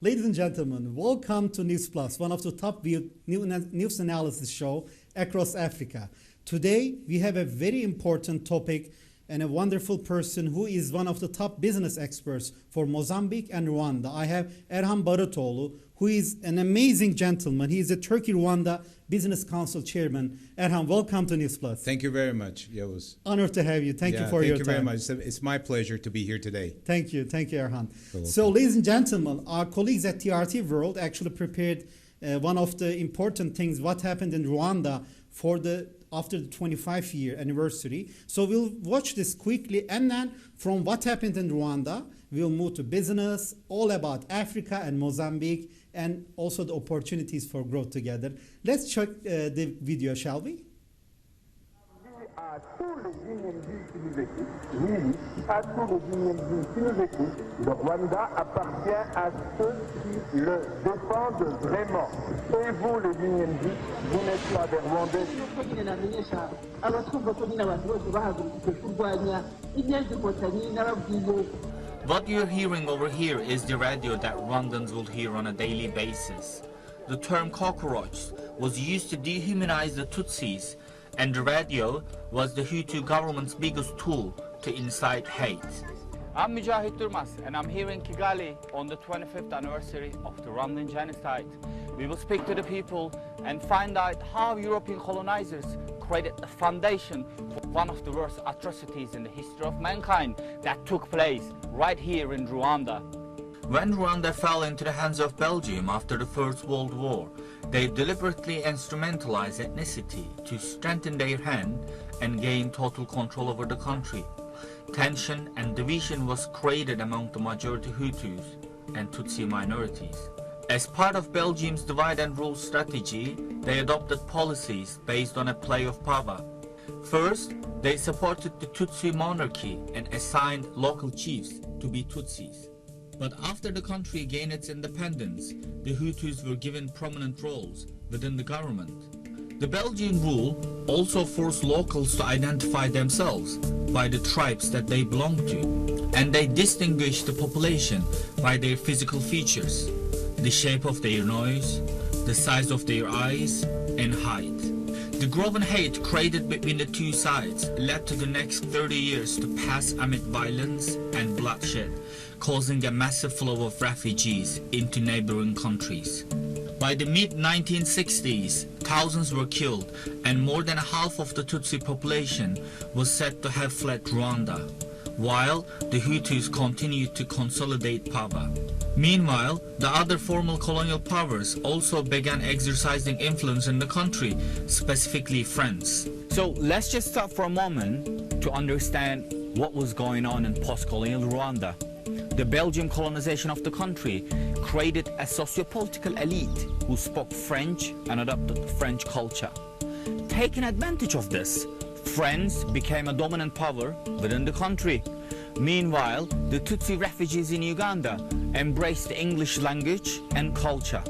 Ladies and gentlemen, welcome to News Plus, one of the top viewed news analysis show across Africa. Today, we have a very important topic and a wonderful person who is one of the top business experts for Mozambique and Rwanda. I have Erhan BARUTOGLU, who is an amazing gentleman. He is a DEIK Rwanda Business Council Chairman. Erhan, welcome to News Plus. Thank you very much, Yavuz. Honored to have you. Thank you for your time. Thank you very much. It's my pleasure to be here today. Thank you, Erhan. So, ladies and gentlemen, our colleagues at TRT World actually prepared one of the important things, what happened in Rwanda after the 25-year anniversary. So we'll watch this quickly, and then from what happened in Rwanda, we'll move to business, all about Africa and Mozambique, and also the opportunities for growth together. Let's check the video, shall we? À tous les Guinéens qui nous écoutent, oui, à tous les Guinéens qui nous écoutent, le Rwanda appartient à ceux qui le défendent vraiment. Et vous, les Guinéens, vous n'êtes pas des Rwandais. What you're hearing over here is the radio that Rwandans will hear on a daily basis. The term cockroach was used to dehumanize the Tutsis, and the radio was the Hutu government's biggest tool to incite hate. I'm Mujahid Durmas, and I'm here in Kigali on the 25th anniversary of the Rwandan genocide. We will speak to the people and find out how European colonizers created the foundation for one of the worst atrocities in the history of mankind that took place right here in Rwanda. When Rwanda fell into the hands of Belgium after the First World War, they deliberately instrumentalized ethnicity to strengthen their hand and gain total control over the country. Tension and division was created among the majority Hutus and Tutsi minorities. As part of Belgium's divide and rule strategy, they adopted policies based on a play of power. First, they supported the Tutsi monarchy and assigned local chiefs to be Tutsis. But after the country gained its independence, the Hutus were given prominent roles within the government. The Belgian rule also forced locals to identify themselves by the tribes that they belonged to, and they distinguished the population by their physical features, the shape of their nose, the size of their eyes, and height. The growing hate created between the two sides led to the next 30 years to pass amid violence and bloodshed, causing a massive flow of refugees into neighboring countries. By the mid-1960s, thousands were killed, and more than half of the Tutsi population was said to have fled Rwanda, while the Hutus continued to consolidate power. Meanwhile, the other formal colonial powers also began exercising influence in the country, specifically France. So let's just stop for a moment to understand what was going on in post-colonial Rwanda. The Belgian colonization of the country created a socio-political elite who spoke French and adopted French culture. Taking advantage of this, France became a dominant power within the country. Meanwhile, the Tutsi refugees in Uganda embraced the English language and culture.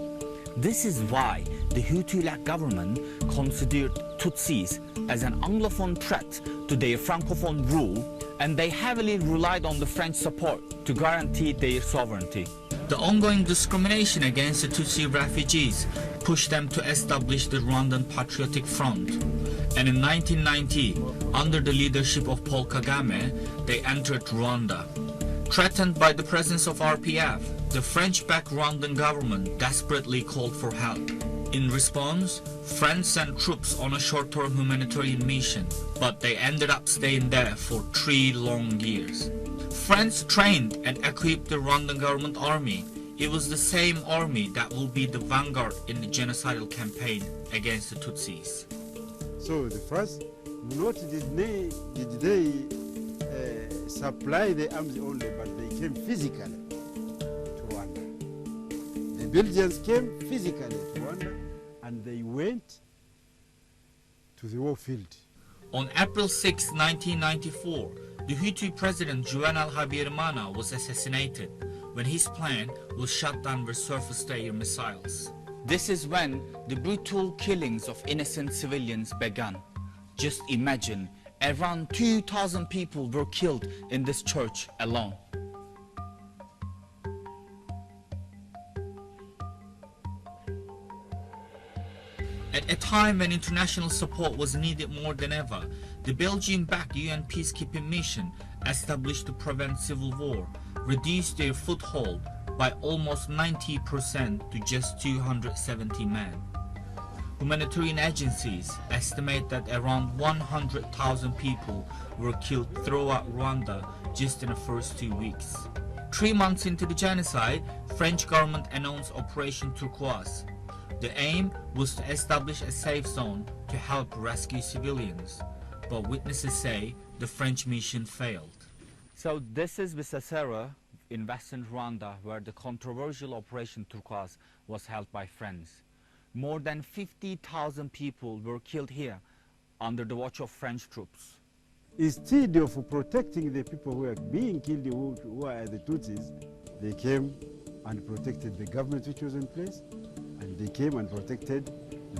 This is why the Hutu-led government considered Tutsis as an Anglophone threat to their Francophone rule, and they heavily relied on the French support to guarantee their sovereignty. The ongoing discrimination against the Tutsi refugees pushed them to establish the Rwandan Patriotic Front. And in 1990, under the leadership of Paul Kagame, they entered Rwanda. Threatened by the presence of RPF, the French-backed Rwandan government desperately called for help. In response, France sent troops on a short-term humanitarian mission, but they ended up staying there for 3 long years. France trained and equipped the Rwandan government army. It was the same army that will be the vanguard in the genocidal campaign against the Tutsis. So the first, not did they supply the arms only, but they came physically to Rwanda. The Belgians came physically to Rwanda, and they went to the war field. On April 6, 1994, the Hutu president Juvenal Habyarimana was assassinated when his plane was shot down with surface-to-air missiles. This is when the brutal killings of innocent civilians began. Just imagine, around 2,000 people were killed in this church alone. At a time when international support was needed more than ever, the Belgium-backed UN peacekeeping mission, established to prevent civil war, reduced their foothold by almost 90% to just 270 men. Humanitarian agencies estimate that around 100,000 people were killed throughout Rwanda just in the first 2 weeks. 3 months into the genocide, French government announced Operation Turquoise. The aim was to establish a safe zone to help rescue civilians, but witnesses say the French mission failed. So this is Bisesera in western Rwanda, where the controversial Operation Turquoise was held by friends. More than 50,000 people were killed here under the watch of French troops. Instead of protecting the people who are being killed, who are the Tutsis, they came and protected the government which was in place, and they came and protected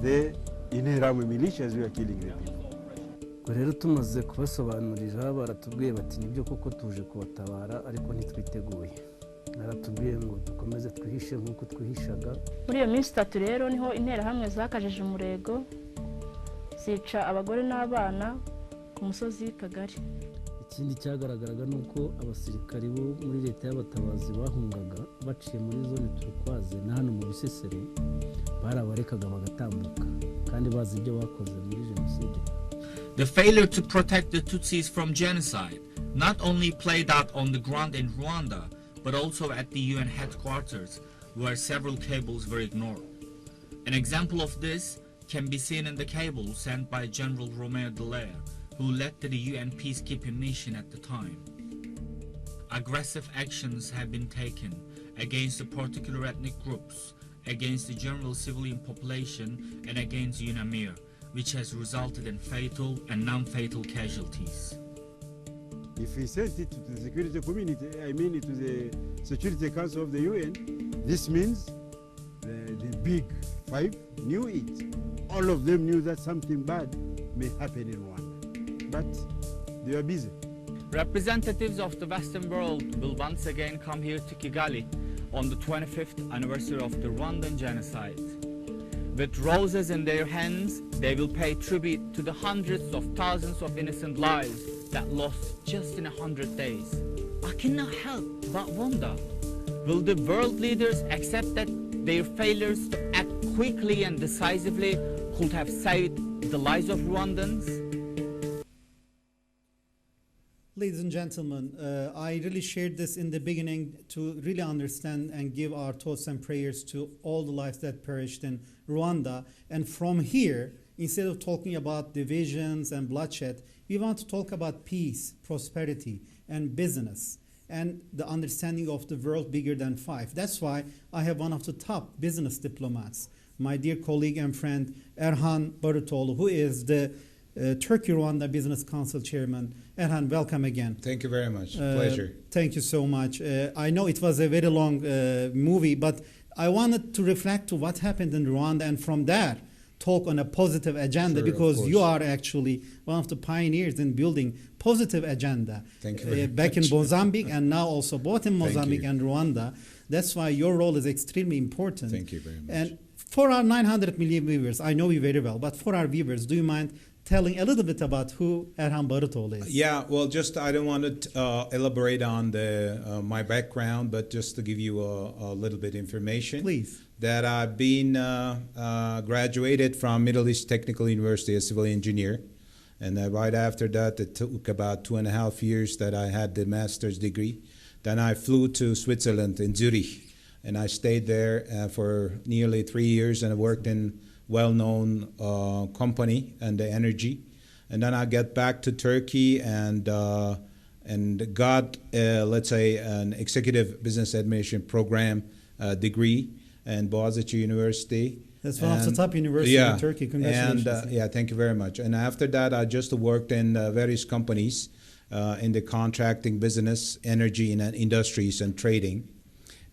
the Interahamwe militias who are killing the people. ubwo rero tumaze kubasobanurira baratubwiye bati nibyo koko tuje kubatabara ariko ntitwiteguye. Baratubwiye ngo dukomeze twihishe nk'uko twihishaga. Muri iyo minsi 3 rero niho interahamwe zakajeje umurego zica abagore n'abana ku musozi Kagari. Ikindi cyagaragaraga nuko abasirikari bo muri leta y'abatabazi bahungaga baciye muri zone Turquoise na hano mu Bisesero barabarekaga bagatambuka kandi bazi ibyo bakoze muri jenoside. The failure to protect the Tutsis from genocide not only played out on the ground in Rwanda, but also at the UN headquarters, where several cables were ignored. An example of this can be seen in the cable sent by General Romeo Dallaire, who led the UN peacekeeping mission at the time. Aggressive actions have been taken against the particular ethnic groups, against the general civilian population, and against UNAMIR, which has resulted in fatal and non-fatal casualties. If we sent it to the security community, I mean to the Security Council of the UN, this means the big five knew it. All of them knew that something bad may happen in Rwanda, but they were busy. Representatives of the Western world will once again come here to Kigali on the 25th anniversary of the Rwandan genocide. With roses in their hands, they will pay tribute to the hundreds of thousands of innocent lives that lost just in 100 days. I cannot help but wonder, will the world leaders accept that their failures to act quickly and decisively could have saved the lives of Rwandans? Ladies and gentlemen, I really shared this in the beginning to really understand and give our thoughts and prayers to all the lives that perished in Rwanda. And from here, instead of talking about divisions and bloodshed, we want to talk about peace, prosperity, and business, and the understanding of the world bigger than five. That's why I have one of the top business diplomats, my dear colleague and friend, Erhan BARUTOGLU, who is the Turkey-Rwanda Business Council Chairman. Erhan, welcome again. Thank you very much. Pleasure. Thank you so much. I know it was a very long movie, but I wanted to reflect to what happened in Rwanda, and from there talk on a positive agenda, Sure, because you are actually one of the pioneers in building positive agenda. Thank you very back much. in Mozambique and now also both in Mozambique you. and Rwanda. That's why your role is extremely important. Thank you very much. And for our 900 million viewers, I know you very well, but for our viewers, do you mind telling a little bit about who Erhan BARUTOGLU is? Yeah, well, just I don't want to elaborate on the my background, but just to give you a little bit information. Please. That I've been graduated from Middle East Technical University as civil engineer, and right after that, it took about 2.5 years that I had the master's degree. Then I flew to Switzerland in Zurich, and I stayed there for nearly 3 years, and I worked in well-known company and the energy. And then I got back to Turkey and got, let's say, an executive business administration program degree in Boğaziçi University. That's one of the top universities in Turkey. Congratulations. And yeah, thank you very much. And after that, I just worked in various companies in the contracting business, energy, and industries and trading.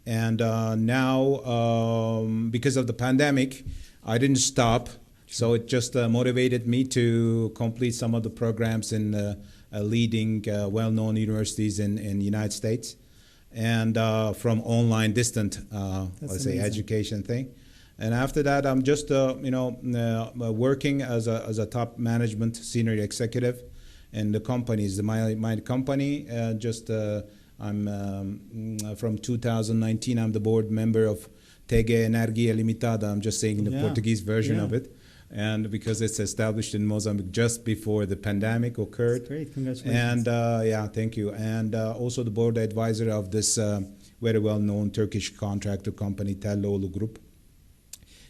And now, because of the pandemic, I didn't stop, so it just motivated me to complete some of the programs in leading well-known universities in the United States, and from online distant, let's say, education thing. And after that, I'm just working as a top management senior executive, and the company is my company. I'm from 2019. I'm the board member of DEIK Energia Limitada. I'm just saying the Portuguese version of it, and because it's established in Mozambique just before the pandemic occurred. That's great, congratulations. And thank you. And also the board advisor of this very well-known Turkish contractor company, Telloğlu Group.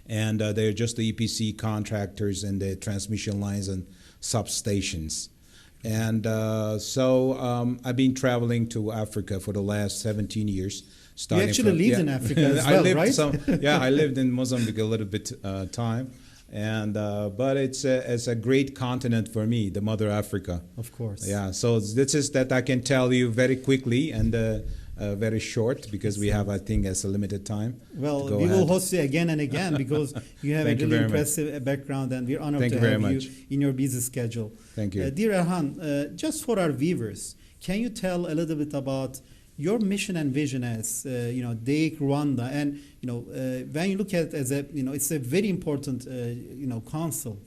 And they're just the EPC contractors and the transmission lines and substations. And I've been traveling to Africa for the last 17 years. You actually lived in Africa as well, right? I lived in Mozambique a little bit time. And but it's a great continent for me, the mother Africa. Of course. Yeah, so this is that I can tell you very quickly and very short, because we have, I think, a limited time. Well, we will host you again and again because you have a really impressive background, and we're honored to have you in your busy schedule. Thank you. Dear Erhan, just for our viewers, can you tell a little bit about your mission and vision as DEIK Rwanda, and when you look at it as a it's a very important council,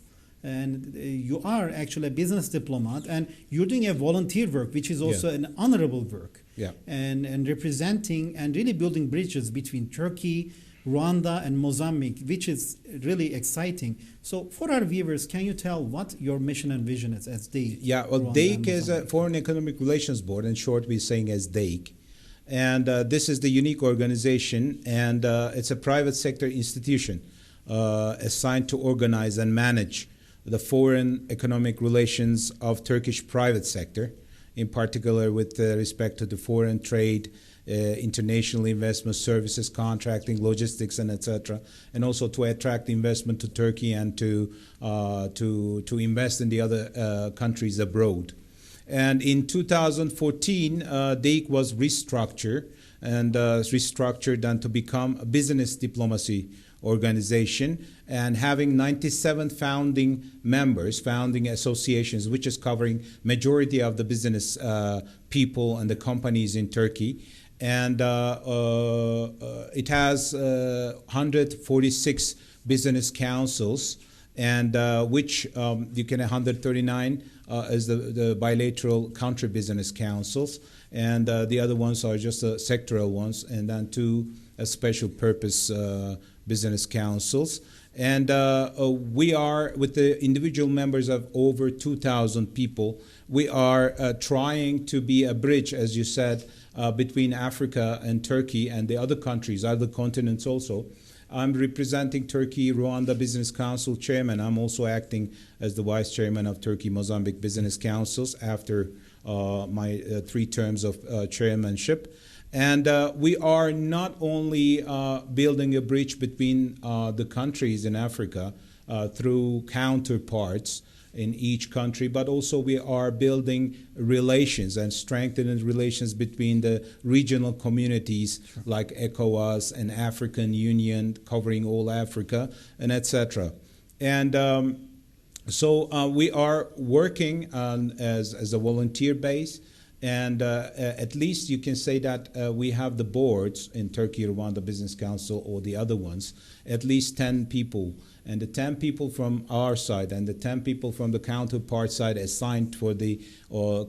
and you are actually a business diplomat, and you're doing a volunteer work, which is also an honorable work, and representing and really building bridges between Turkey, Rwanda, and Mozambique, which is really exciting. So for our viewers, can you tell what your mission and vision is as DEIK? Yeah, well, DEIK is a Foreign Economic Relations Board, in short we're saying as DEIK. And this is the unique organization, and it's a private sector institution assigned to organize and manage the foreign economic relations of Turkish private sector, in particular with respect to the foreign trade, international investment, services, contracting, logistics, and etc., and also to attract investment to Turkey and to invest in the other countries abroad. And in 2014, DEIK was restructured and to become a business diplomacy organization, and having 97 founding members, founding associations, which is covering majority of the business people and the companies in Turkey. And it has 146 business councils, and which you can 139 is the bilateral country business councils, and the other ones are just sectoral ones, and then 2 special purpose business councils. And we are, with the individual members of over 2,000 people, we are trying to be a bridge, as you said, between Africa and Turkey and the other countries, other continents also. I'm representing Turkey Rwanda Business Council Chairman. I'm also acting as the Vice Chairman of Turkey Mozambique Business Councils after my 3 terms of chairmanship. And we are not only building a bridge between the countries in Africa through counterparts in each country, but also we are building relations and strengthening relations between the regional communities like ECOWAS and African Union, covering all Africa, and etc. And so we are working as a volunteer base. And at least you can say that we have the boards in Turkey Rwanda Business Council, or the other ones, at least 10 people. And the 10 people from our side and the 10 people from the counterpart side assigned for the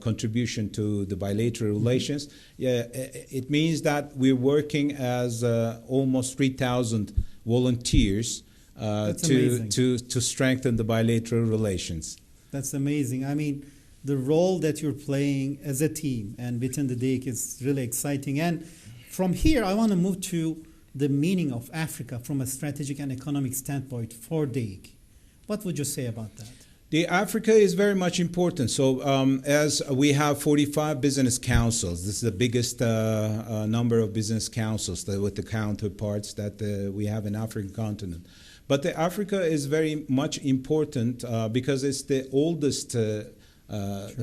contribution to the bilateral relations. It means that we're working as almost 3,000 volunteers to strengthen the bilateral relations. That's amazing. I mean, the role that you're playing as a team and within the DEIK is really exciting. And from here, I want to move to the meaning of Africa from a strategic and economic standpoint for DEIK. What would you say about that? The Africa is very much important. So as we have 45 business councils, this is the biggest number of business councils with the counterparts that we have in African continent. But the Africa is very much important because it's the oldest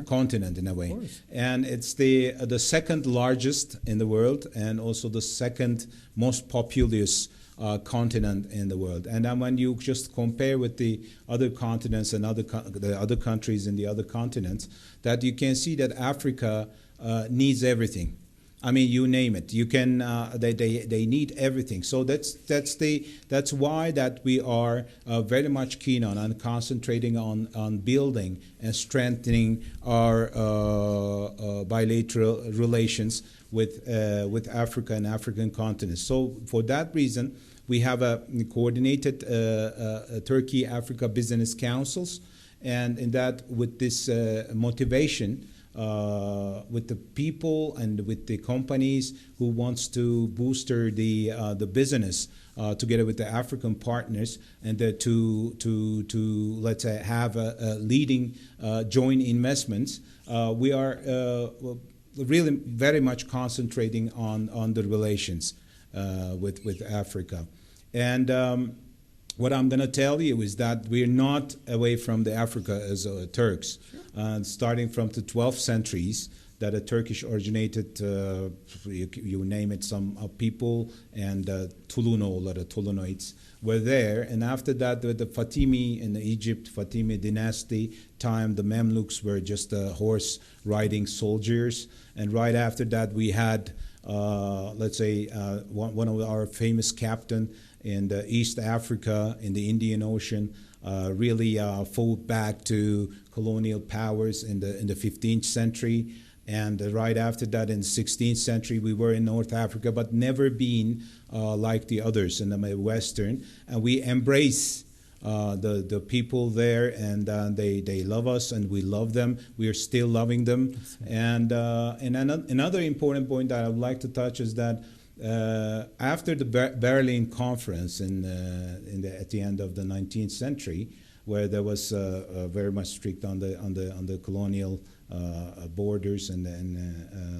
continent in a way, and it's the second largest in the world, and also the second most populous continent in the world. And then when you just compare with the other continents and the other countries in the other continents, that you can see that Africa needs everything. I mean, you name it. You can. They need everything. So that's why that we are very much keen on concentrating on building and strengthening our bilateral relations with Africa and African continents. So for that reason, we have a coordinated Turkey-Africa Business Councils, and in that, with this motivation, with the people and with the companies who wants to booster the business together with the African partners, and to let's say have a leading joint investments. We are really very much concentrating on the relations with Africa. And what I'm going to tell you is that we're not away from the Africa as Turks. Starting from the 12th centuries, that a Turkish originated, you name it, some people, and Tulunol or the Tulunoids were there. And after that, with the Fatimi in Egypt, Fatimi dynasty time, the Mamluks were just horse-riding soldiers. And right after that, we had, let's say, one of our famous captain in the East Africa, in the Indian Ocean, really fought back to colonial powers in the 15th century. And right after that, in the 16th century, we were in North Africa, but never been like the others in the Western. And we embrace the people there, and they love us, and we love them. We are still loving them. And another important point that I would like to touch is that after the Berlin Conference at the end of the 19th century, where there was very much strict on the colonial borders and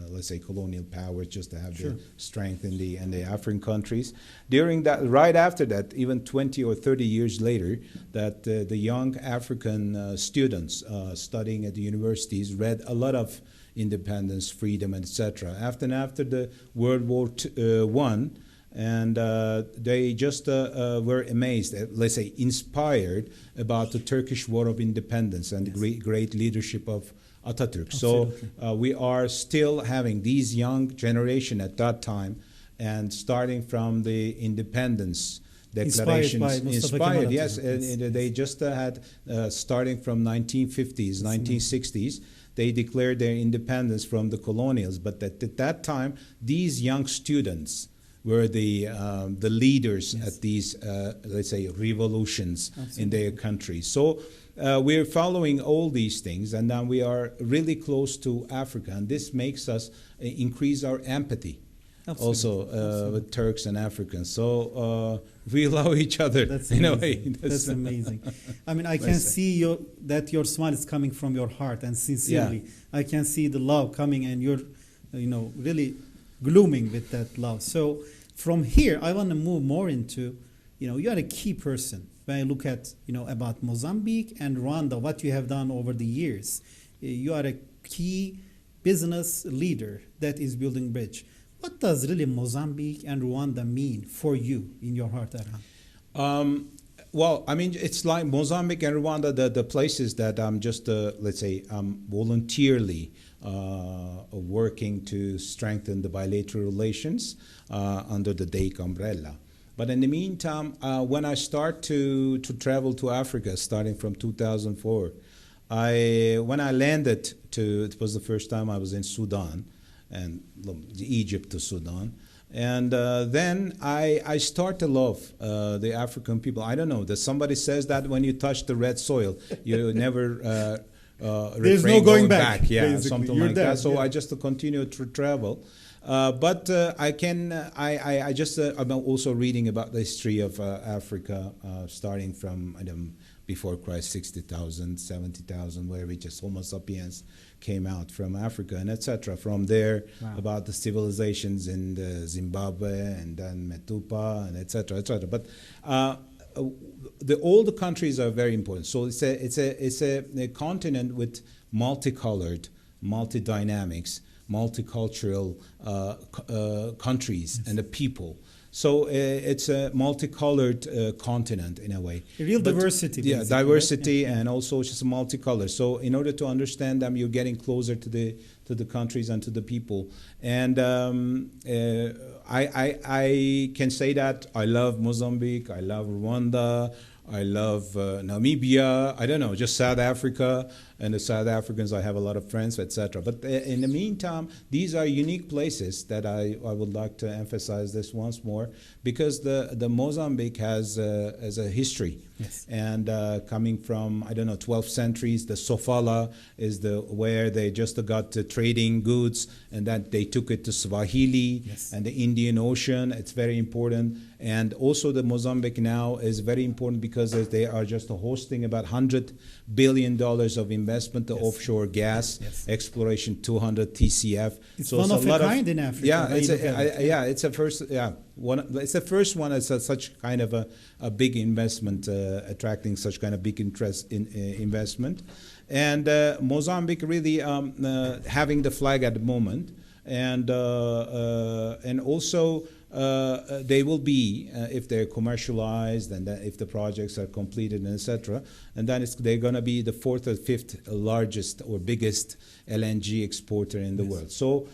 let's say colonial powers, just to have the strength in the African countries. During that, right after that, even 20 or 30 years later, that the young African students studying at the universities read a lot of independence, freedom, etc. After the World War I, and they just were amazed, let's say inspired about the Turkish War of Independence and the great leadership of Atatürk. Absolutely. So we are still having these young generation at that time, and starting from the independence declarations, inspired, yes, and they just had starting from 1950s, 1960s. They declared their independence from the colonials, but at that time, these young students were the leaders at these, let's say, revolutions in their country. So we're following all these things, and now we are really close to Africa, and this makes us increase our empathy. Absolutely. Also with Turks and Africans. So we love each other in a way. That's amazing. I mean, I can see that your smile is coming from your heart, and sincerely. Yeah. I can see the love coming, and you're, really glooming with that love. So from here, I want to move more into, you are a key person. When I look at, about Mozambique and Rwanda, what you have done over the years, you are a key business leader that is building bridge. What does really Mozambique and Rwanda mean for you in your heart, Erhan? Well, I mean, it's like Mozambique and Rwanda, the places that I'm just, let's say, voluntarily working to strengthen the bilateral relations under the DEIK umbrella. But in the meantime, when I start to travel to Africa, starting from 2004, when I landed it was the first time I was in Sudan, and Egypt to Sudan. And then I start to love the African people. I don't know, somebody says that when you touch the red soil, you never there's no going back. Yeah, basically. Something You're like there, that. So I just continue to travel. But I'm also reading about the history of Africa, starting from before Christ, 60,000, 70,000, where we just Homo sapiens came out from Africa, and etc. From there, about the civilizations in Zimbabwe, and then Metupa, and etc. etc. But all the countries are very important. So it's a continent with multicolored, multi-dynamics, multicultural countries and the people. So it's a multicolored continent in a way. A real diversity. Yeah, basically, diversity, right? and also just multicolor. So in order to understand them, you're getting closer to the countries and to the people. And I can say that I love Mozambique, I love Rwanda, I love Namibia, I don't know, just South Africa, and the South Africans, I have a lot of friends, etc. But in the meantime, these are unique places that I would like to emphasize this once more, because the Mozambique has a history. Yes. And coming from, I don't know, 12th centuries, the Sofala is where they just got to trading goods, and that they took it to Swahili. Yes. And the Indian Ocean. It's very important. And also the Mozambique now is very important because they are just hosting about $100 billion of investment, the Yes. offshore gas, Yes. exploration 200 TCF. It's So one it's of a kind in Africa. Yeah, when you look at it. it's a first. Yeah, it's the first one. It's such kind of a big investment, attracting such kind of big interest in investment, and Mozambique really having the flag at the moment, and also. They will be if they're commercialized, and if the projects are completed, and etc. And then they're going to be the 4th or 5th largest or biggest LNG exporter in the world. So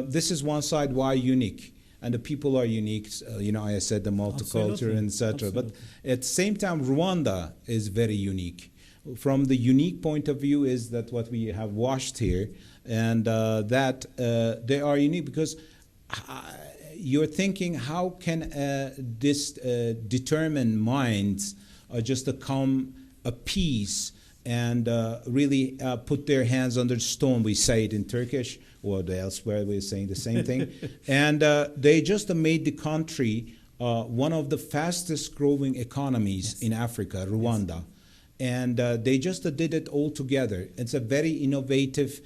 this is one side why unique, and the people are unique. I said the multicultural, and etc. But at the same time, Rwanda is very unique. From the unique point of view is that what we have watched here, and that they are unique because. You're thinking, how can this determined minds just come a peace and really put their hands under the stone? We say it in Turkish, or elsewhere we're saying the same thing. And they just made the country one of the fastest growing economies in Africa, Rwanda. Yes. And they just did it all together. It's a very innovative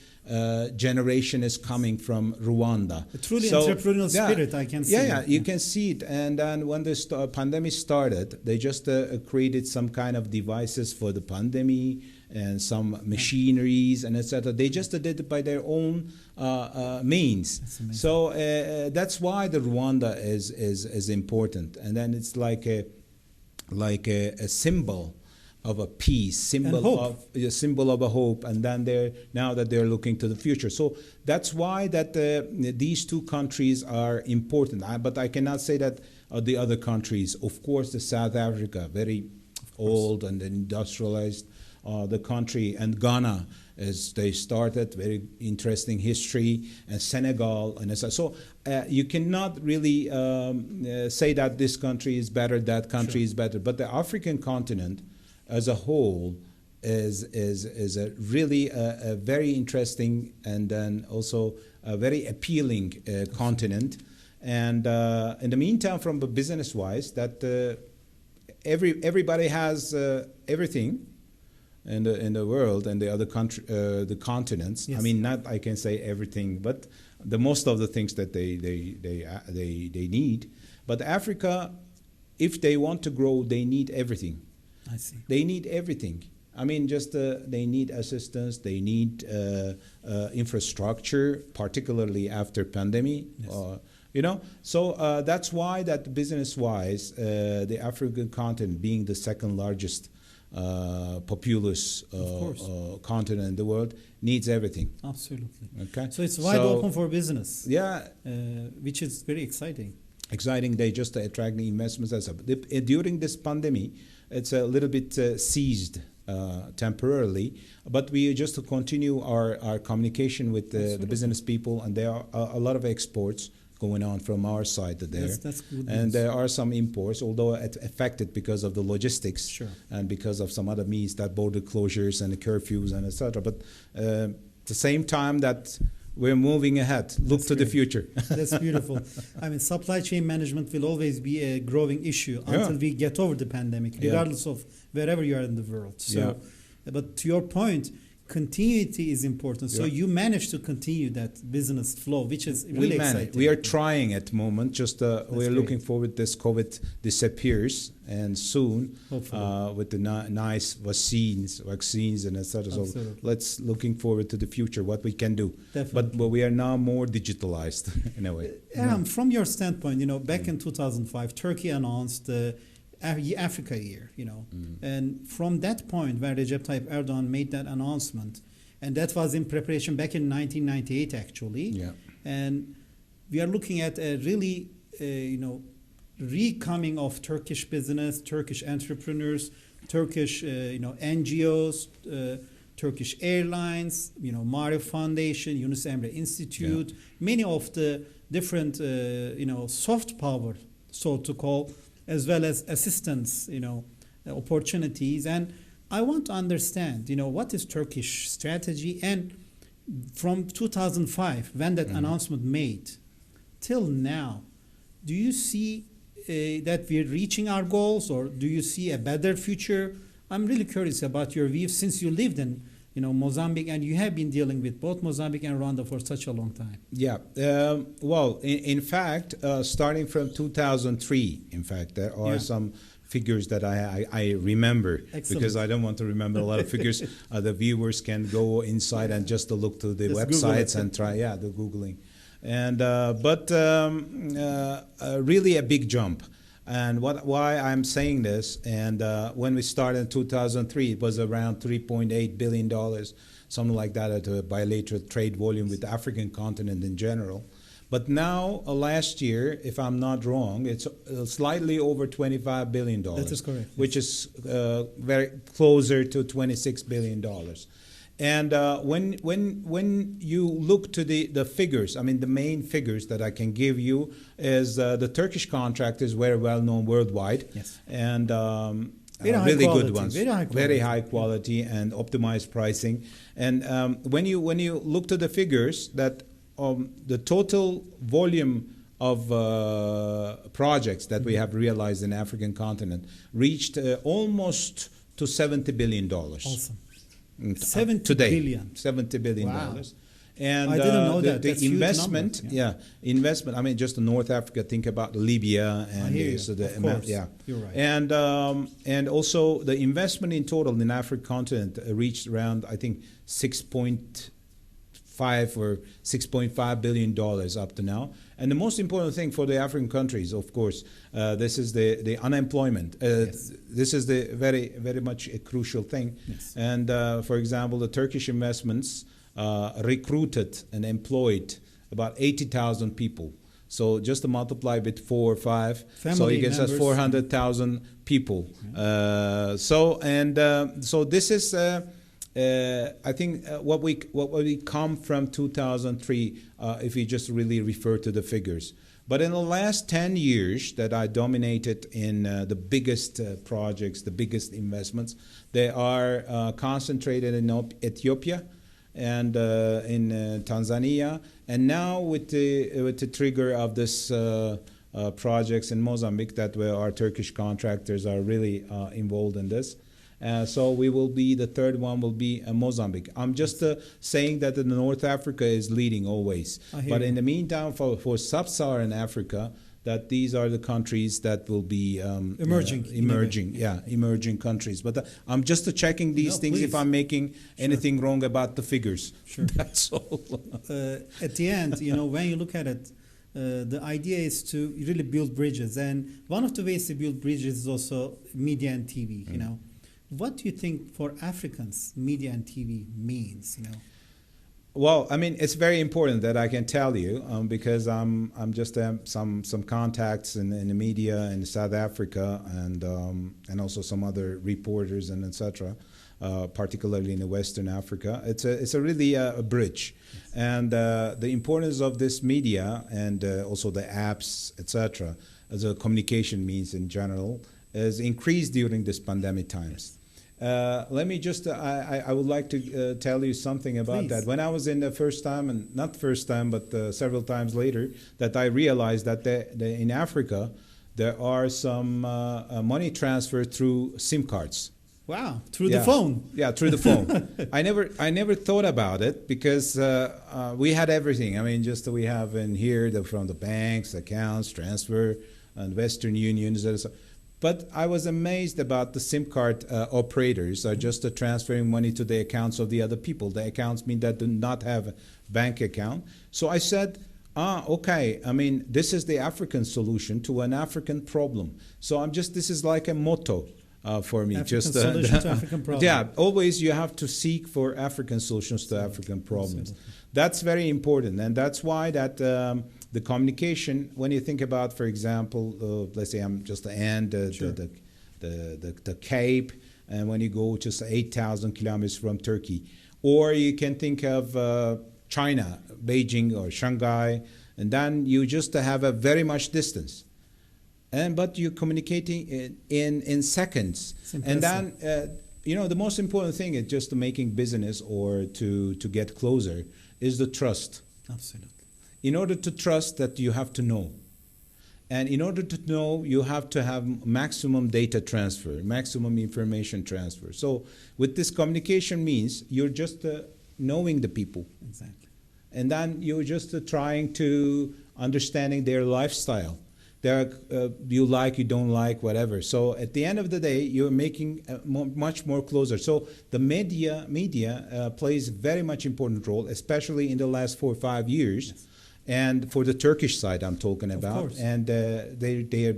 generation is coming from Rwanda. A truly entrepreneurial spirit, I can see. Yeah, you can see it. And then when the pandemic started, they just created some kind of devices for the pandemic and some machineries and etc. They just did it by their own means. So that's why the Rwanda is important. And then it's like a symbol of a peace, symbol of a hope, and then they're looking to the future. So that's why that these two countries are important. But I cannot say that the other countries. Of course, the South Africa, very old and industrialized, the country, and Ghana, as they started, very interesting history, and Senegal, and so you cannot really say that this country is better, that country is better. But the African continent as a whole is a really a very interesting and then also a very appealing continent. And in the meantime, from the business-wise, that everybody has everything in the world and the other the continents. Yes. I mean, not I can say everything, but the most of the things that they need. But Africa, if they want to grow, they need everything. I see. They need everything. I mean, just they need assistance. They need infrastructure, particularly after pandemic. Yes. So that's why that business-wise, the African continent, being the second largest populous continent in the world, needs everything. Absolutely. Okay. So it's wide open for business. Yeah. Which is very exciting. Exciting. They just attract the investments. During this pandemic, it's a little bit seized temporarily, but we just continue our communication with the business people, and there are a lot of exports going on from our side there. That's good and news. there are some imports, although it's affected because of the logistics and because of some other means, that border closures and the curfews and etc. But at the same time that we're moving ahead. Look to the future. That's beautiful. I mean, supply chain management will always be a growing issue until we get over the pandemic, regardless of wherever you are in the world. So, but to your point, continuity is important. So you managed to continue that business flow, which is really exciting. We are trying at the moment. Just we're great. looking forward this COVID disappears and soon with the nice vaccines and etc. So let's looking forward to the future what we can do. Definitely. But we are now more digitalized in a way. Erhan, from your standpoint, back in 2005, Turkey announced the Africa year, and from that point where Recep Tayyip Erdogan made that announcement, and that was in preparation back in 1998 actually, and we are looking at a really, recoming of Turkish business, Turkish entrepreneurs, Turkish, NGOs, Turkish Airlines, Marif Foundation, Yunus Emre Institute, many of the different, soft power, so to call, as well as assistance, opportunities. And I want to understand, what is Turkish strategy? And from 2005, when that announcement made, till now, do you see that we're reaching our goals, or do you see a better future? I'm really curious about your view, since you lived in Mozambique, and you have been dealing with both Mozambique and Rwanda for such a long time. Yeah, well, in fact, starting from 2003, in fact, there are some figures that I remember. Excellent. Because I don't want to remember a lot of figures. The viewers can go inside and just to look to the websites and try, the Googling. And but really a big jump. And why I'm saying this, and when we started in 2003, it was around $3.8 billion, something like that, at a bilateral trade volume with the African continent in general. But now, last year, if I'm not wrong, it's slightly over $25 billion. That is correct. Which is very closer to $26 billion. And when you look to the figures, I mean, the main figures that I can give you is the Turkish contract is very well known worldwide. Yes. And really good ones. Very high quality and optimized pricing. And when you look to the figures, that the total volume of projects that we have realized in the African continent reached almost to $70 billion. Awesome. $70 billion. Wow. And I didn't know that. The That's investment, huge number. investment. I mean, just in North Africa. Think about Libya and You're right. And also the investment in total in the African continent reached around, I think, 6.5 or $6.5 billion up to now. And the most important thing for the African countries, of course, this is the unemployment. This is the very, very much a crucial thing. Yes. And for example, the Turkish investments recruited and employed about 80,000 people. So just to multiply with 4 or 5, so it gets us 400,000 people. So this is. I think what we come from 2003, if we just really refer to the figures. But in the last 10 years that I dominated in the biggest projects, the biggest investments, they are concentrated in Ethiopia and in Tanzania, and now with the trigger of this projects in Mozambique, that where our Turkish contractors are really involved in this. So we will be, the third one will be Mozambique. I'm just saying that the North Africa is leading always. But in the meantime, for sub-Saharan Africa, that these are the countries that will be emerging countries. But I'm just checking these things, if I'm making anything wrong about the figures. Sure. That's all. At the end, when you look at it, the idea is to really build bridges. And one of the ways to build bridges is also media and TV, What do you think for Africans media and TV means? Well, I mean, it's very important that I can tell you because I'm just some contacts in the media in South Africa and also some other reporters and etc. Particularly in the Western Africa. It's a really a bridge, and the importance of this media and also the apps etc. as a communication means in general has increased during this pandemic times. Let me just, I would like to tell you something about that. When I was in the first time, and not first time, but several times later, that I realized that in Africa, there are some money transfer through SIM cards. Wow, through the phone. Yeah, through the phone. I never thought about it because we had everything. I mean, just we have in here from the banks, accounts, transfer, and Western Unions. But I was amazed about the SIM card operators are just transferring money to the accounts of the other people. The accounts mean that do not have a bank account. So I said, okay, I mean, this is the African solution to an African problem. So this is like a motto for me. African solution to African problem. Yeah, always you have to seek for African solutions to African problems. Absolutely. That's very important, and that's why that the communication, when you think about, for example, let's say I'm just the end, the Cape, and when you go just 8,000 kilometers from Turkey, or you can think of China, Beijing or Shanghai, and then you just have a very much distance. But you're communicating in seconds. And then, the most important thing is just making business or to get closer is the trust. Absolutely. In order to trust that, you have to know. And in order to know, you have to have maximum data transfer, maximum information transfer. So with this communication means you're just knowing the people. Exactly. And then you're just trying to understanding their lifestyle. You like, you don't like, whatever. So at the end of the day, you're making much more closer. So the media plays a very much important role, especially in the last 4 or 5 years. Yes. And for the Turkish side, I'm talking about, and they are,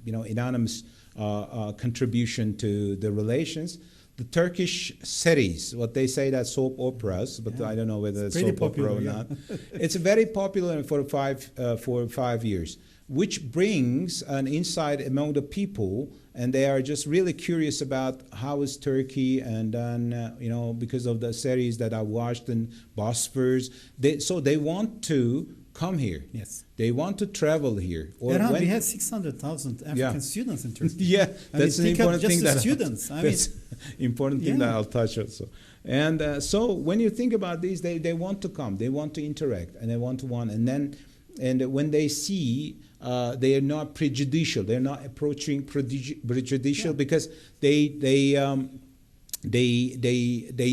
enormous contribution to the relations. The Turkish series, what they say that soap operas, but I don't know whether it's soap opera or not. It's very popular for 5 years, which brings an insight among the people, and they are just really curious about how is Turkey, and then because of the series that I watched in Bosphorus, so they want to come here. Yes. They want to travel here. Erhan, we have 600,000 African students in Turkey. Yeah, that's an important thing. Just the students. That's important thing that I'll touch also. And so when you think about these, they want to come, they want to interact, and they want to and when they see, they are not prejudicial. They're not approaching prejudicial because they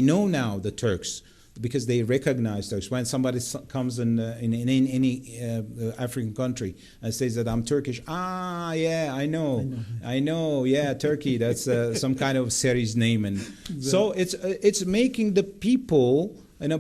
know now the Turks, because they recognize Turks. When somebody comes in any African country and says that I'm Turkish, yeah, I know, yeah, Turkey. That's some kind of series name, and so it's making the people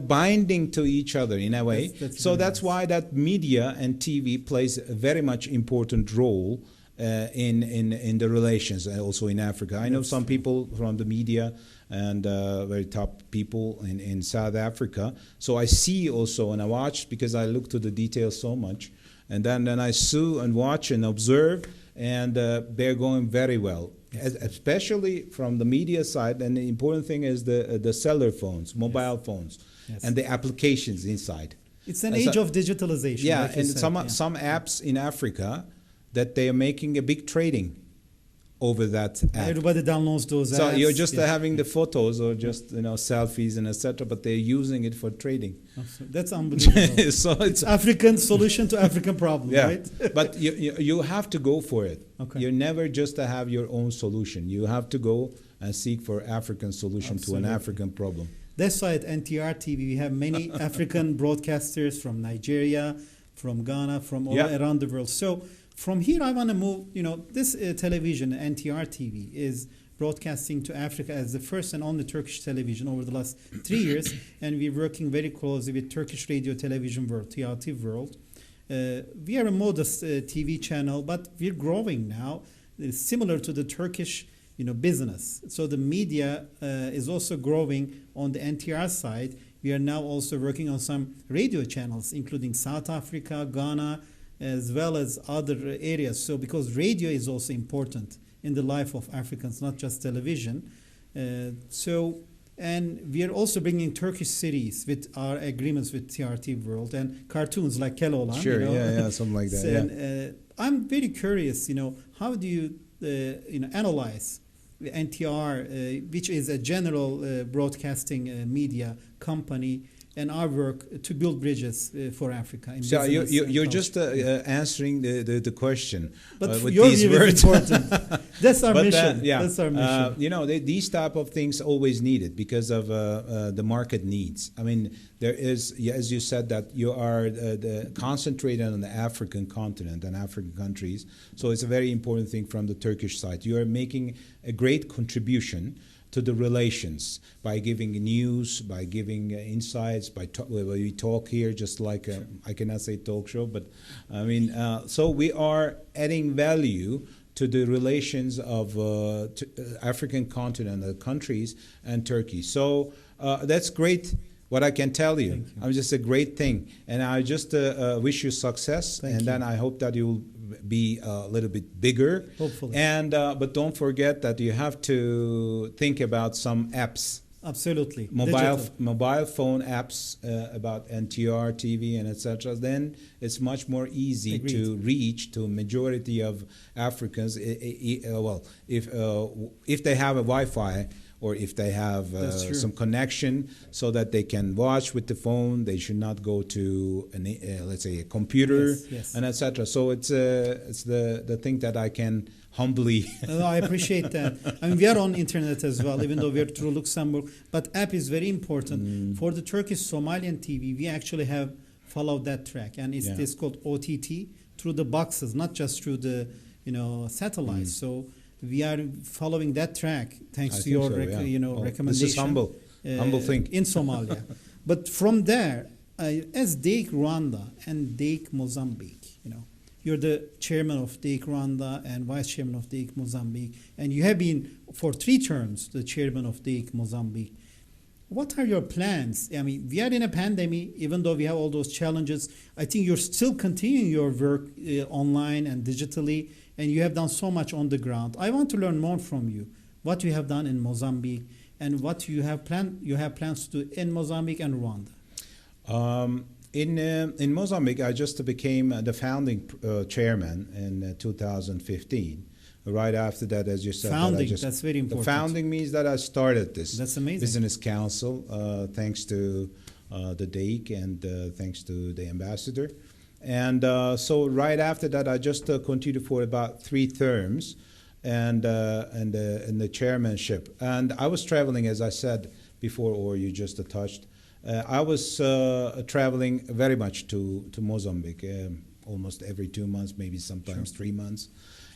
binding to each other in a way. That's why that media and TV plays a very much important role in the relations, and also in Africa. I know some people from the media and very top people in South Africa. So I see also, and I watch because I look to the details so much, and then I see and watch and observe, and they're going very well. Especially from the media side, and the important thing is the cellular phones, mobile phones, and the applications inside. It's an age of digitalization. Yeah, like and some apps in Africa that they are making a big trading over that app. Everybody downloads those apps. So you're just having the photos or just selfies and etc., but they're using it for trading. That's unbelievable. So it's African solution to African problem, right? But you have to go for it. Okay. You never just have your own solution. You have to go and seek for African solution to an African problem. That's why at NTR TV we have many African broadcasters from Nigeria, from Ghana, from all around the world. So from here I want to move, this television, NTR TV, is broadcasting to Africa as the first and only Turkish television over the last 3 years, and we're working very closely with Turkish Radio Television World, TRT World. We are a modest TV channel, but we're growing now, similar to the Turkish business. So the media is also growing on the NTR side. We are now also working on some radio channels, including South Africa, Ghana, as well as other areas. So because radio is also important in the life of Africans, not just television. And we are also bringing Turkish series with our agreements with TRT World, and cartoons like Keloğlan. Sure, something like that. And, I'm very curious, how do you analyze NTR, which is a general broadcasting media company, and our work to build bridges for Africa. In So business and you're culture. just answering the question But with your these view words. is important. That's our But, mission. yeah, That's our mission. you know, these type of things always needed because of the market needs. I mean, there is, yeah, as you said, that you are concentrated on the African continent and African countries. So it's a very important thing from the Turkish side. You are making a great contribution to the relations by giving news, by giving insights, by we talk here just like I cannot say talk show, but I mean, so we are adding value to the relations of African continent, countries, and Turkey. So that's great. What I can tell you, I'm just a great thing, and I just wish you success, and then I hope that you'll be a little bit bigger. Hopefully. And but don't forget that you have to think about some apps. Absolutely. Mobile phone apps about NTR, TV, and etc. Then it's much more easy Agreed. to reach to majority of Africans. Well, if they have a Wi-Fi, or if they have some connection so that they can watch with the phone, they should not go to let's say a computer, and etc. So it's the thing that I can humbly. No, I appreciate that. I mean, we are on internet as well, even though we are through Luxembourg. But app is very important for the Turkish Somalian TV. We actually have followed that track, and it's called OTT through the boxes, not just through the satellites. So we are following that track thanks to your recommendation. This is humble thing in Somalia. But from there, as DEIK Rwanda and DEIK Mozambique, you're the chairman of DEIK Rwanda and vice chairman of DEIK Mozambique, and you have been for 3 terms the chairman of DEIK Mozambique. What are your plans? I mean, we are in a pandemic, even though we have all those challenges. I think you're still continuing your work online and digitally, and you have done so much on the ground. I want to learn more from you, what you have done in Mozambique and what you have plans to do in Mozambique and Rwanda. In Mozambique, I just became the founding chairman in 2015. Right after that, as you said, that's very important. The founding means that I started this That's amazing. business council, thanks to the DEIK and thanks to the ambassador. And so right after that, I just continued for about 3 terms and in the chairmanship. And I was traveling, as I said before, or you just touched. I was traveling very much to Mozambique, almost every 2 months, maybe sometimes 3 months.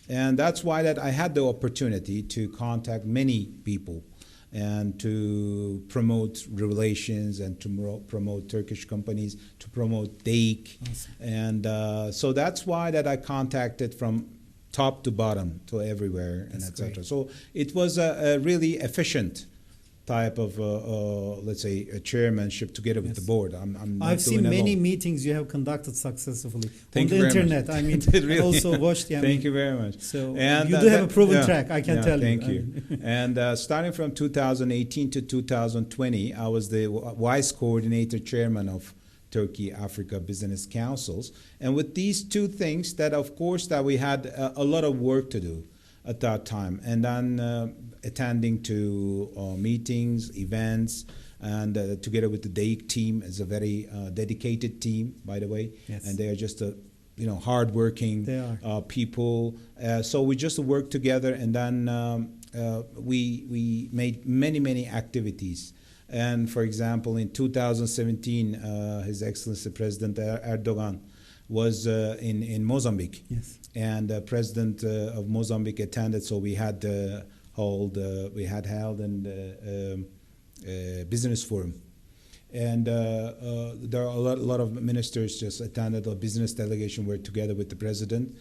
And that's why that I had the opportunity to contact many people and to promote relations and to promote Turkish companies, to promote DEIK. Awesome. And so that's why that I contacted from top to bottom to everywhere, and etc. So it was a really efficient type of, let's say, a chairmanship together with the board. I've seen many meetings you have conducted successfully on the internet. I mean, really? I also watched. Thank you very much. So and you do have a proven track, I can tell you. Thank you. And starting from 2018 to 2020, I was the vice coordinator chairman of Turkey Africa Business Councils. And with these 2 things, that of course that we had a lot of work to do at that time. And then attending to meetings, events, and together with the DEIK team is a very dedicated team, by the way. Yes. And they are just hardworking people. So we just worked together, and then we made many activities. And for example, in 2017, His Excellency President Erdogan was in Mozambique. Yes. And the president of Mozambique attended, so we had held a business forum, and there are a lot of ministers just attended. A business delegation were together with the president.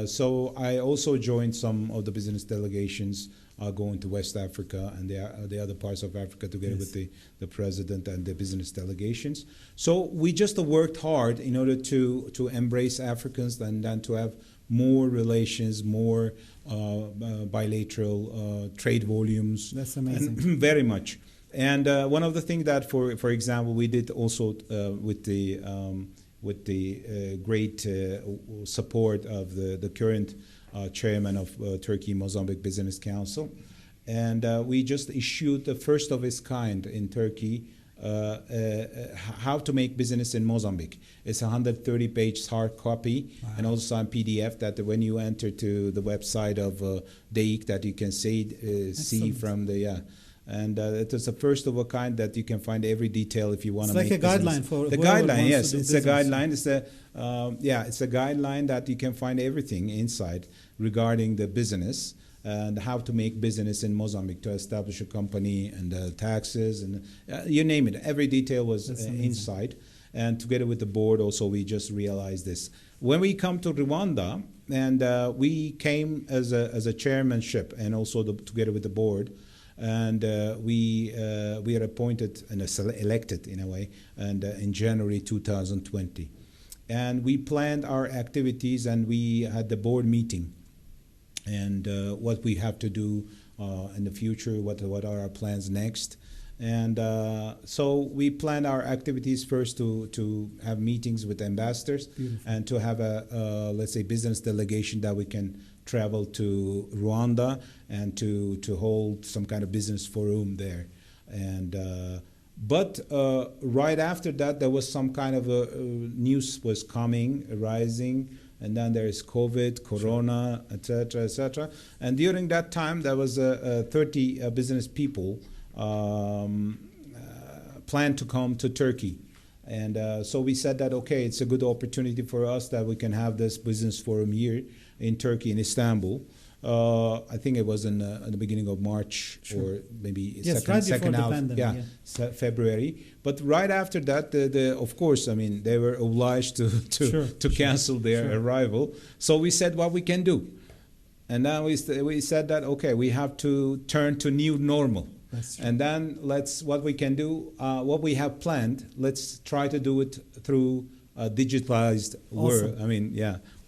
So I also joined some of the business delegations going to West Africa and the other parts of Africa together with the president and the business delegations. So we just worked hard in order to embrace Africans and then to have more relations, more bilateral trade volumes. That's amazing. Very much. And one of the things that, for example, we did also with the great support of the current chairman of Turkey Mozambique Business Council, and we just issued the first of its kind in Turkey how to make business in Mozambique. It's a 130-page hard copy, and also some PDF that when you enter to the website of DEIK that you can see from the And it is the first of a kind that you can find every detail if you want to make It's like a business. guideline for the guideline. Yes, it's a guideline. It's a it's a guideline that you can find everything inside regarding the business and how to make business in Mozambique, to establish a company and the taxes and you name it. Every detail was inside. And together with the board also, we just realized this. When we come to Rwanda, and we came as a chairmanship and also together with the board, and we are appointed and elected in a way, and in January 2020. And we planned our activities, and we had the board meeting, and what we have to do in the future, what are our plans next. And so we planned our activities first to have meetings with ambassadors. Beautiful. And to have a let's say business delegation that we can travel to Rwanda and to hold some kind of business forum there. And but right after that, there was some kind of news was arising, and then there is COVID, Corona, etc., etc. And during that time, there was 30 business people planned to come to Turkey. And so we said that, okay, it's a good opportunity for us that we can have this business forum here in Turkey, in Istanbul. I think it was in the beginning of March, or maybe second half, February. But right after that, of course, I mean, they were obliged to cancel their arrival. So we said what we can do. And then we said that, okay, we have to turn to new normal. And then what we can do, what we have planned, let's try to do it through a digitalized word. I mean,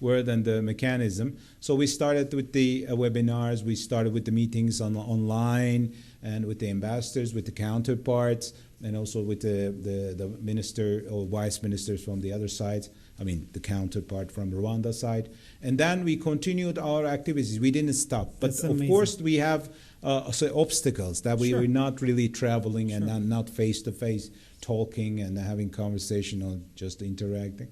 word and the mechanism. So we started with the webinars, we started with the meetings online, and with the ambassadors, with the counterparts, and also with the minister or vice ministers from the other side. I mean, the counterpart from Rwanda side. And then we continued our activities. We didn't stop. But of course, we have obstacles that we were not really traveling and not face-to-face talking and having conversation or just interacting.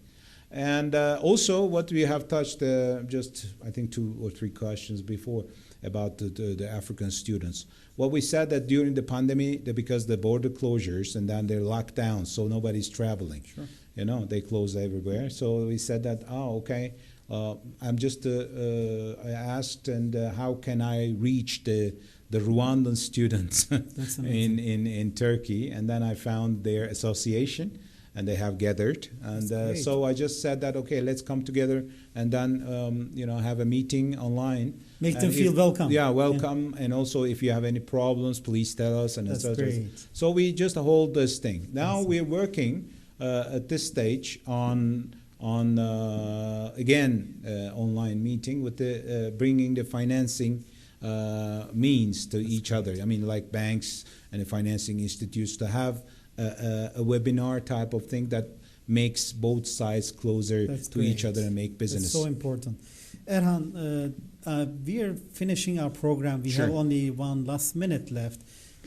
And also what we have touched, just I think 2 or 3 questions before about the African students. What we said that during the pandemic, because the border closures and then they're locked down, so nobody's traveling. You know, they close everywhere. So we said that, okay, I'm just, I asked, and how can I reach the Rwandan students in Turkey? And then I found their association, and they have gathered. And so I just said that, okay, let's come together and then, you know, have a meeting online. Make them feel welcome. Yeah, welcome. Yeah. And also, if you have any problems, please tell us. And that's great. So we just hold this thing. Now we're working at this stage on again, online meeting with the bringing the financing means to each other. I mean, like banks and the financing institutes, to have a webinar type of thing that makes both sides closer to each other and make business. That's so important. Erhan, we are finishing our program. We have only one last minute left.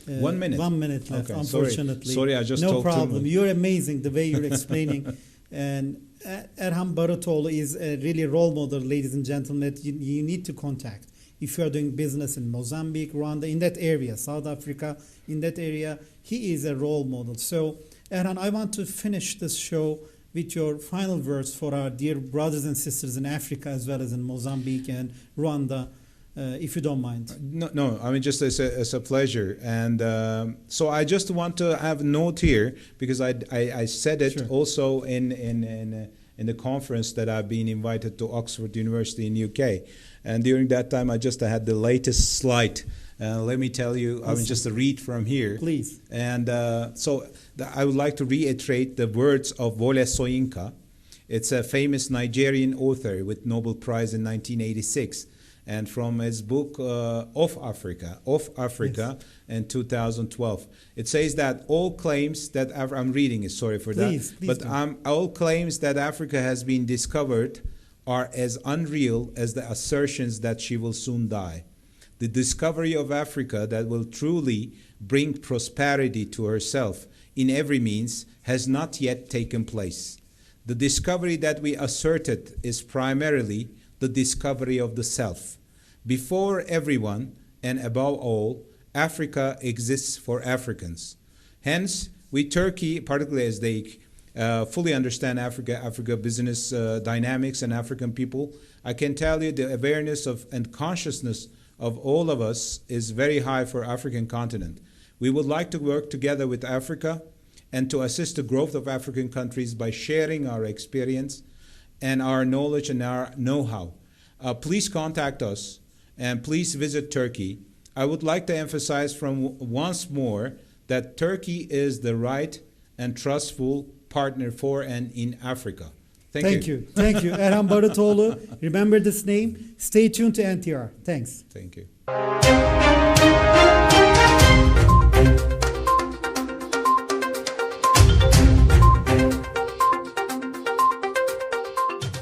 1 minute. 1 minute left, okay, unfortunately. Sorry, I just no talked problem. You're amazing the way you're explaining. And Erhan BARUTOGLU is a really role model, ladies and gentlemen, that you need to contact. If you are doing business in Mozambique, Rwanda, in that area, South Africa, in that area, he is a role model. So, Erhan, I want to finish this show with your final words for our dear brothers and sisters in Africa as well as in Mozambique and Rwanda, if you don't mind. No, I mean, just it's a pleasure. And so I just want to have a note here, because I said it also in the conference that I've been invited to Oxford University in UK. And during that time, I just had the latest slide. Let me tell you, I will just read from here. Please. And so I would like to reiterate the words of Wole Soyinka. It's a famous Nigerian author with Nobel Prize in 1986. And from his book Of Africa in 2012. It says that all claims that I'm reading it, sorry for that, but all claims that Africa has been discovered are as unreal as the assertions that she will soon die. the discovery of Africa that will truly bring prosperity to herself in every means has not yet taken place. The discovery that we asserted is primarily the discovery of the self. Before everyone, and above all, Africa exists for Africans. Hence, we Turkey, particularly as DEIK, fully understand Africa business dynamics and African people. I can tell you the awareness of and consciousness of all of us is very high for African continent. We would like to work together with Africa and to assist the growth of African countries by sharing our experience and our knowledge and our know-how. Please contact us and please visit Turkey. I would like to emphasize once more that Turkey is the right and trustful partner for and in Africa. Thank you. Thank you. Erhan Barutoglu. Remember this name. Stay tuned to NTR. Thanks. Thank you.